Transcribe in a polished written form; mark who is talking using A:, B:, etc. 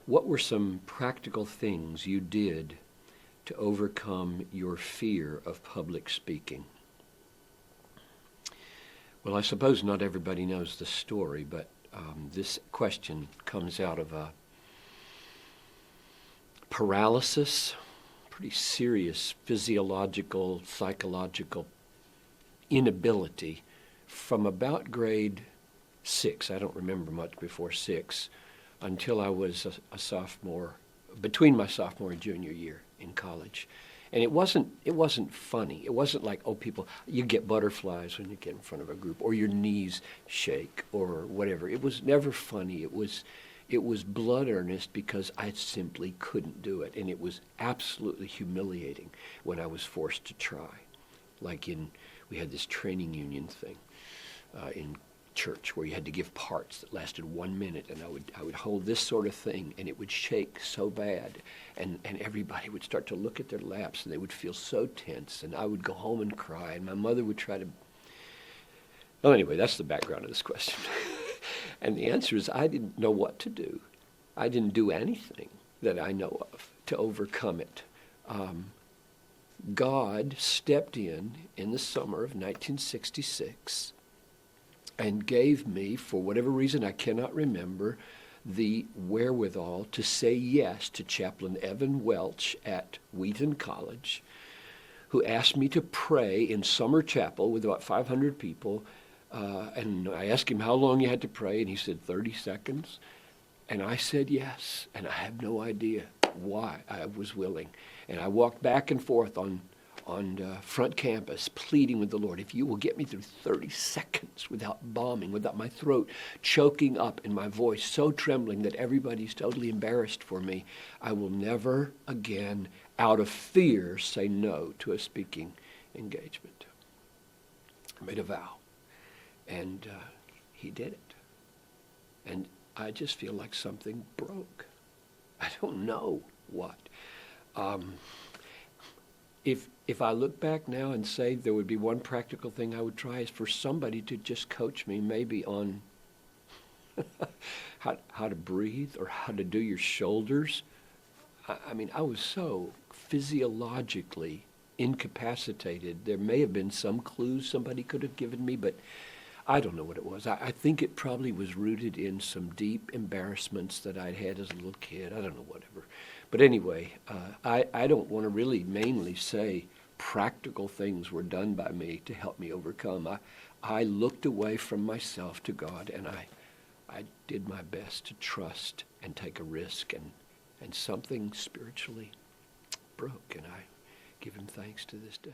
A: what were some practical things you did to overcome your fear of public speaking? Well, I suppose not everybody knows the story, but this question comes out of a paralysis, pretty serious physiological, psychological inability from about grade 6. I don't remember much before 6 until I was a sophomore, between my sophomore and junior year in college. And it wasn't funny. It wasn't like, oh, you get butterflies when you get in front of a group, or your knees shake, or whatever. It was never funny. It was blood earnest because I simply couldn't do it. And it was absolutely humiliating when I was forced to try. We had this training union thing in church where you had to give parts that lasted 1 minute, and I would hold this sort of thing, and it would shake so bad, and everybody would start to look at their laps, and they would feel so tense, and I would go home and cry, and my mother would try to... Well, anyway, that's the background of this question. And the answer is I didn't know what to do. I didn't do anything that I know of to overcome it. God stepped in the summer of 1966 and gave me, for whatever reason I cannot remember, the wherewithal to say yes to Chaplain Evan Welch at Wheaton College, who asked me to pray in summer chapel with about 500 people. And I asked him how long you had to pray, and he said 30 seconds. And I said yes, and I have no idea why I was willing. And I walked back and forth on front campus, pleading with the Lord, if you will get me through 30 seconds without bombing, without my throat choking up and my voice so trembling that everybody's totally embarrassed for me, I will never again, out of fear, say no to a speaking engagement. I made a vow, and he did it. And I just feel like something broke. I don't know what. If I look back now and say there would be one practical thing I would try is for somebody to just coach me maybe on how to breathe or how to do your shoulders. I mean, I was so physiologically incapacitated. There may have been some clues somebody could have given me, but I don't know what it was. I think it probably was rooted in some deep embarrassments that I'd had as a little kid. I don't know, whatever. But anyway, I don't want to really mainly say practical things were done by me to help me overcome. I looked away from myself to God, and I did my best to trust and take a risk, and something spiritually broke, and I give him thanks to this day.